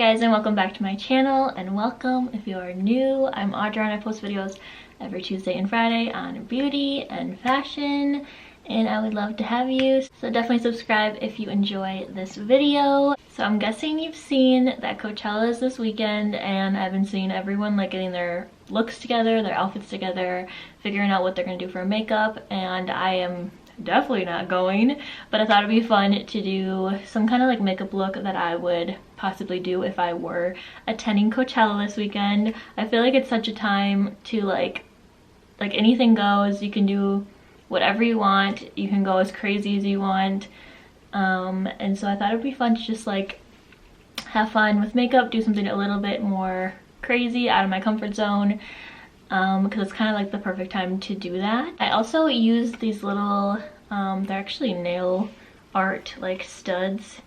guys, and welcome back to my channel, and welcome if you are new. I'm Audra and I post videos every Tuesday and Friday on beauty and fashion, and I would love to have you. So definitely subscribe if you enjoy this video. So I'm guessing you've seen that Coachella is this weekend, and I've been seeing everyone like getting their looks together, their outfits together, figuring out what they're gonna do for makeup, and I am definitely not going, but I thought it'd be fun to do some kind of like makeup look that I would possibly do if I were attending Coachella this weekend. I feel like it's such a time to like anything goes. You can do whatever you want, you can go as crazy as you want, and so I thought it'd be fun to just like have fun with makeup, do something a little bit more crazy, out of my comfort zone, because it's kind of like the perfect time to do that. I also use these little, they're actually nail art like studs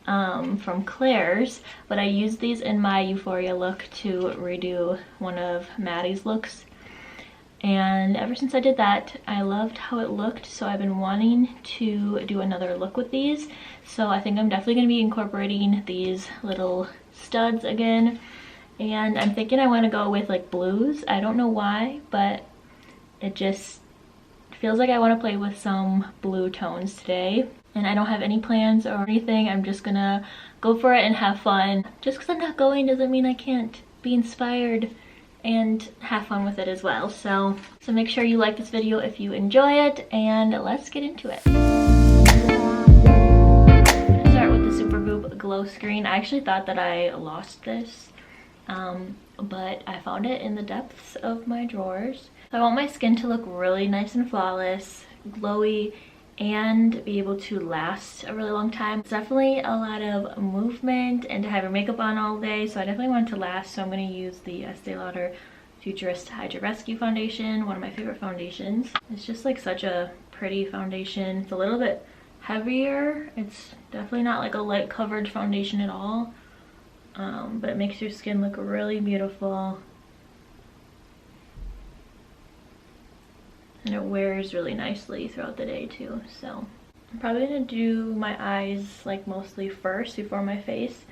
from Claire's, but I used these in my Euphoria look to redo one of Maddie's looks. And ever since I did that, I loved how it looked, so I've been wanting to do another look with these. So I think I'm definitely going to be incorporating these little studs again. And I'm thinking I want to go with like blues. I don't know why, but it just feels like I want to play with some blue tones today. And I don't have any plans or anything. I'm just gonna go for it and have fun. Just because I'm not going doesn't mean I can't be inspired and have fun with it as well. So make sure you like this video if you enjoy it, and let's get into it. I'm gonna start with the Supergoop Glow Screen. I actually thought that I lost this, but I found it in the depths of my drawers. I want my skin to look really nice and flawless, glowy, and be able to last a really long time. It's definitely a lot of movement and to have your makeup on all day, so I definitely want it to last. So I'm going to use the Estee Lauder Futurist Hydra Rescue foundation, one of my favorite foundations. It's just like such a pretty foundation. It's a little bit heavier. It's definitely not like a light coverage foundation at all, but it makes your skin look really beautiful. And it wears really nicely throughout the day too. So I'm probably gonna do my eyes like mostly first before my face,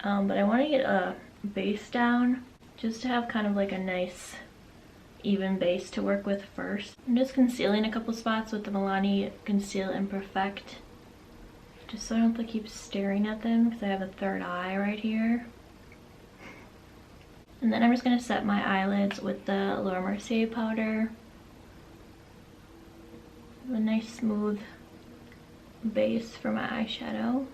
but I want to get a base down just to have kind of like a nice even base to work with first. I'm just concealing a couple spots with the Milani Conceal and Perfect, just so I don't have to keep staring at them because I have a third eye right here. And then I'm just gonna set my eyelids with the Laura Mercier powder. A nice smooth base for my eyeshadow.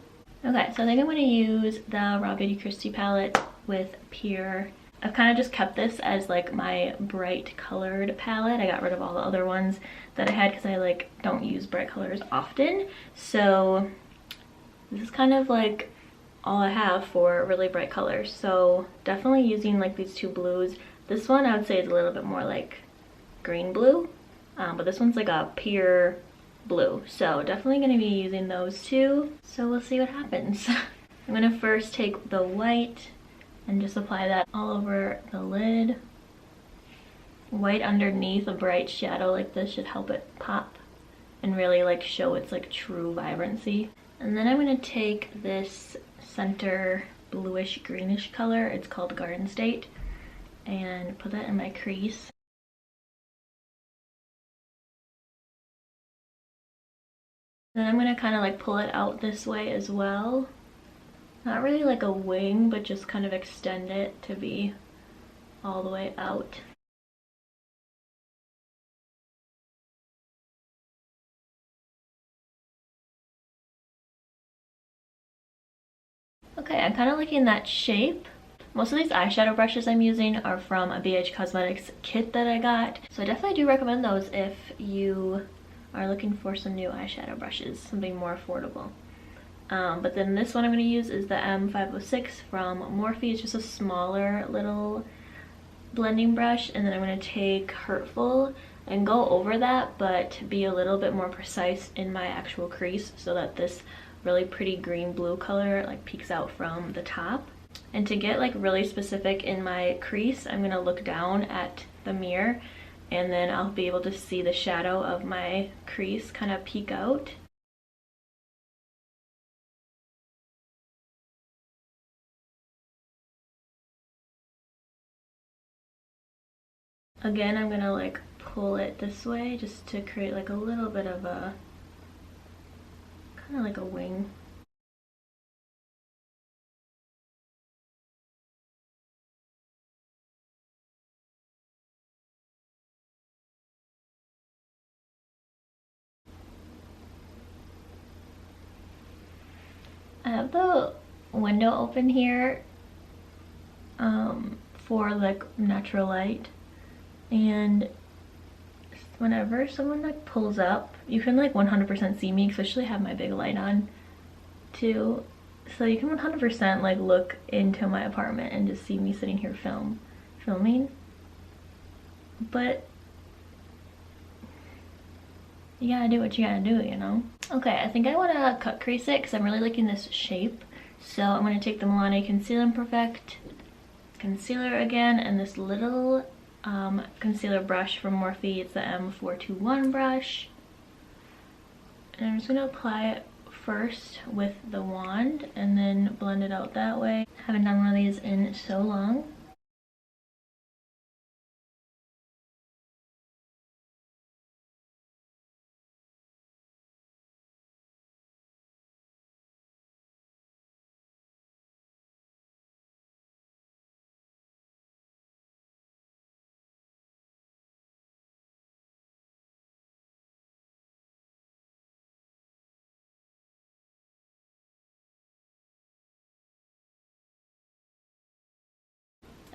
Okay, so I think I'm going to use the Raw Beauty KRISTI palette with Pure. I've kind of just kept this as like my bright colored palette. I got rid of all the other ones that I had because I like don't use bright colors often. So this is kind of like all I have for really bright colors. So definitely using like these two blues. This one I would say is a little bit more like green blue. But this one's like a pure blue, so definitely going to be using those two. So we'll see what happens. I'm going to first take the white and just apply that all over the lid. White underneath a bright shadow like this should help it pop and really like show its like true vibrancy. And then I'm going to take this center bluish greenish color, it's called Garden State, and put that in my crease. Then I'm going to kind of like pull it out this way as well. Not really like a wing, but just kind of extend it to be all the way out. Okay, I'm kind of liking that shape. Most of these eyeshadow brushes I'm using are from a BH Cosmetics kit that I got, so I definitely do recommend those if you are looking for some new eyeshadow brushes, something more affordable. But then this one I'm going to use is the M506 from Morphe. It's just a smaller little blending brush, and then I'm going to take Hurtful and go over that, but be a little bit more precise in my actual crease so that this really pretty green blue color like peeks out from the top. And to get like really specific in my crease, I'm going to look down at the mirror, and then I'll be able to see the shadow of my crease kind of peek out. Again, I'm gonna like pull it this way just to create like a little bit of a, kind of like a wing. I have the window open here for like natural light, and whenever someone like pulls up, you can like 100% see me, especially have my big light on too, so you can 100% like look into my apartment and just see me sitting here filming. But you gotta do what you gotta do, you know? Okay, I think I want to cut crease it because I'm really liking this shape. So I'm going to take the Milani Conceal and Perfect concealer again, and this little concealer brush from Morphe. It's the M421 brush. And I'm just going to apply it first with the wand and then blend it out that way. Haven't done one of these in so long.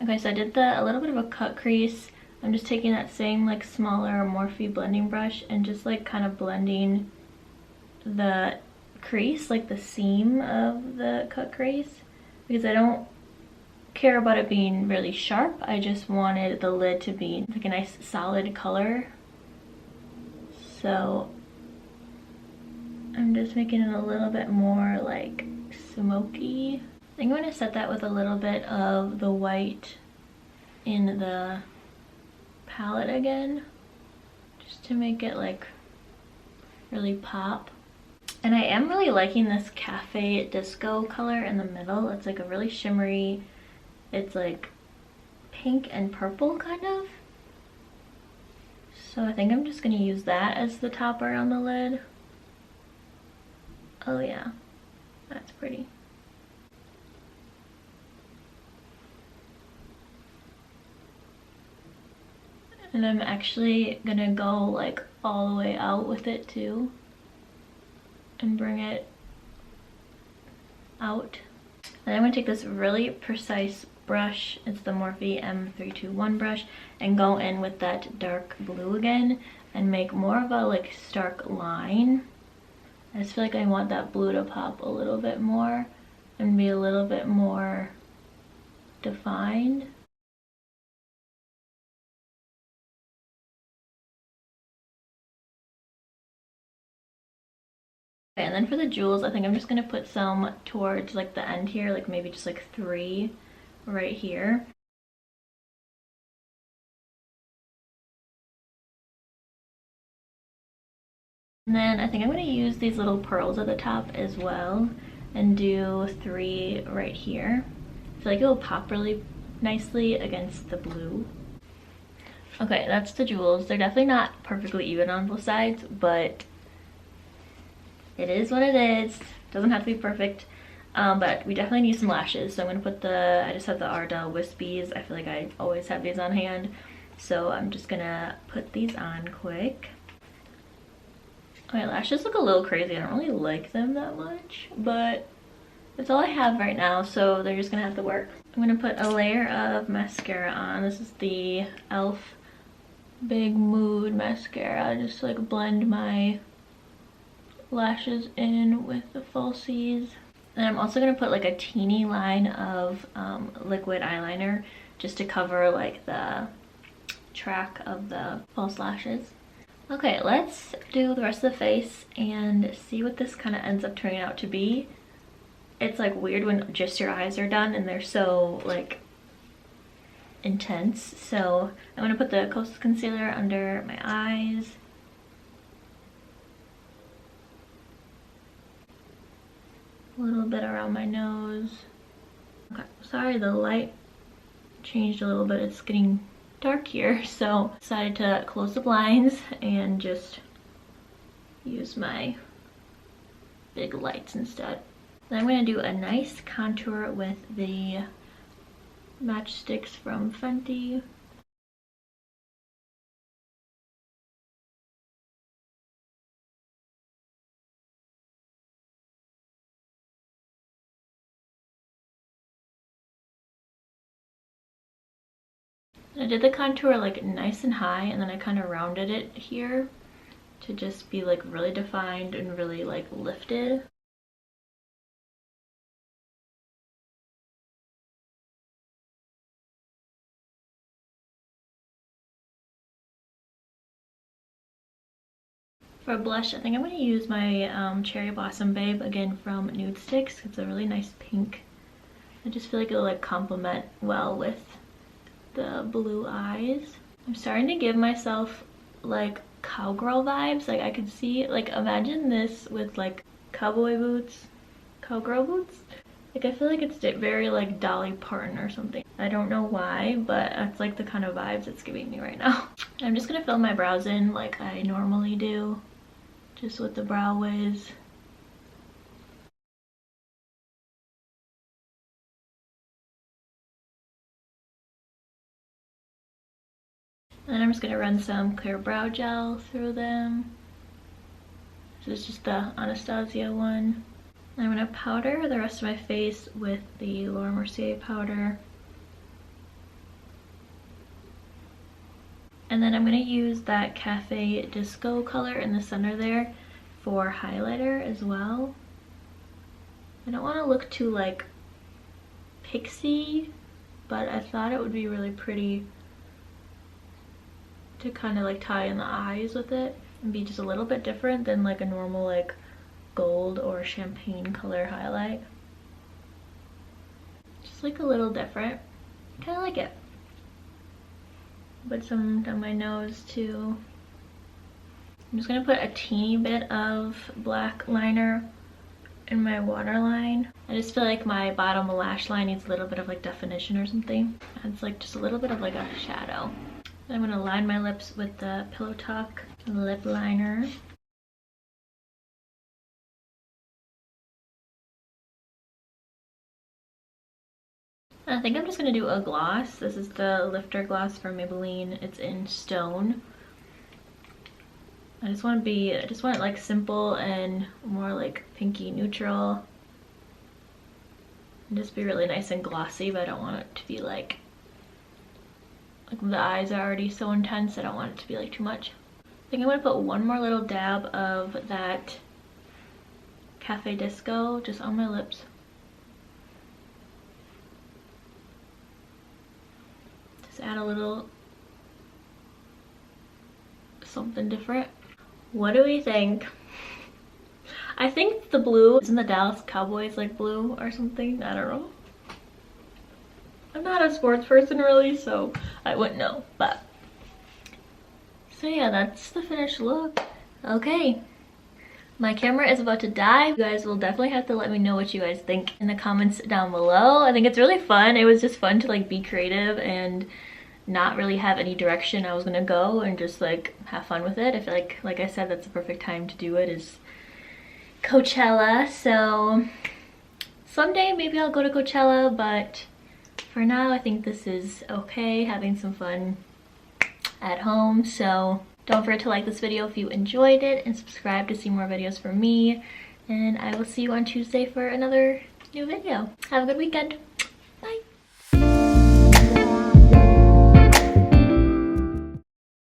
Okay, so I did a little bit of a cut crease. I'm just taking that same like smaller Morphe blending brush and just like kind of blending the crease, like the seam of the cut crease, because I don't care about it being really sharp. I just wanted the lid to be like a nice solid color. So I'm just making it a little bit more like smoky. I think I'm going to set that with a little bit of the white in the palette again, just to make it like really pop. And I am really liking this Cafe Disco color in the middle. It's like a really shimmery, it's like pink and purple kind of. So I think I'm just gonna use that as the topper on the lid. Oh yeah, that's pretty. And I'm actually gonna go like all the way out with it too and bring it out. And I'm gonna take this really precise brush, it's the Morphe M321 brush, and go in with that dark blue again and make more of a like stark line. I just feel like I want that blue to pop a little bit more and be a little bit more defined. Okay, and then for the jewels, I think I'm just gonna put some towards like the end here, like maybe just like 3 right here. And then I think I'm going to use these little pearls at the top as well and do 3 right here. I feel like it will pop really nicely against the blue. Okay, that's the jewels. They're definitely not perfectly even on both sides, but it is what it is. Doesn't have to be perfect. But we definitely need some lashes. So I'm going to put I just have the Ardell Wispies. I feel like I always have these on hand. So I'm just going to put these on quick. My lashes look a little crazy. I don't really like them that much, but it's all I have right now, so they're just gonna have to work. I'm gonna put a layer of mascara on. This is the e.l.f. Big Mood mascara. Just like blend my lashes in with the falsies. And I'm also gonna put like a teeny line of liquid eyeliner just to cover like the track of the false lashes. Okay, let's do the rest of the face and see what this kind of ends up turning out to be. It's like weird when just your eyes are done and they're so like intense. So I'm gonna put the Coastal Concealer under my eyes. A little bit around my nose. Okay, sorry the light changed a little bit. It's getting dark here, so decided to close the blinds and just use my big lights instead. Then I'm going to do a nice contour with the matchsticks from Fenty. I did the contour like nice and high, and then I kind of rounded it here to just be like really defined and really like lifted. For blush, I think I'm going to use my Cherry Blossom Babe again from Nude Sticks. It's a really nice pink. I just feel like it'll like complement well with the blue eyes. I'm starting to give myself like cowgirl vibes. Like I could see, like imagine this with like cowboy boots, cowgirl boots. Like I feel like it's very like Dolly Parton or something. I don't know why, but that's like the kind of vibes it's giving me right now. I'm just gonna fill my brows in like I normally do, just with the Brow Wiz. And then I'm just going to run some clear brow gel through them. This is just the Anastasia one. And I'm going to powder the rest of my face with the Laura Mercier powder. And then I'm going to use that Cafe Disco color in the center there for highlighter as well. I don't want to look too like pixie, but I thought it would be really pretty to kind of like tie in the eyes with it and be just a little bit different than like a normal like gold or champagne color highlight. Just like a little different. Kind of like it. Put some down my nose too. I'm just gonna put a teeny bit of black liner in my waterline. I just feel like my bottom lash line needs a little bit of like definition or something. It's like just a little bit of like a shadow. I'm going to line my lips with the Pillow Talk lip liner. I think I'm just going to do a gloss. This is the Lifter Gloss from Maybelline. It's in Stone. I just want it like simple and more like pinky neutral. And just be really nice and glossy, but I don't want it to be like the eyes are already so intense. I don't want it to be like too much. I think I'm going to put one more little dab of that Cafe Disco just on my lips. Just add a little something different. What do we think? I think the blue is in the Dallas Cowboys like blue or something. I don't know. I'm not a sports person really, so I wouldn't know, but so yeah, that's the finished look. Okay, my camera is about to die. You guys will definitely have to let me know what you guys think in the comments down below. I think it's really fun. It was just fun to like be creative and not really have any direction I was gonna go and just like have fun with it. I feel like I said, that's the perfect time to do it, is Coachella. So someday maybe I'll go to Coachella, but for now I think this is okay, having some fun at home. So don't forget to like this video if you enjoyed it and subscribe to see more videos from me, and I will see you on Tuesday for another new video. Have a good weekend. Bye.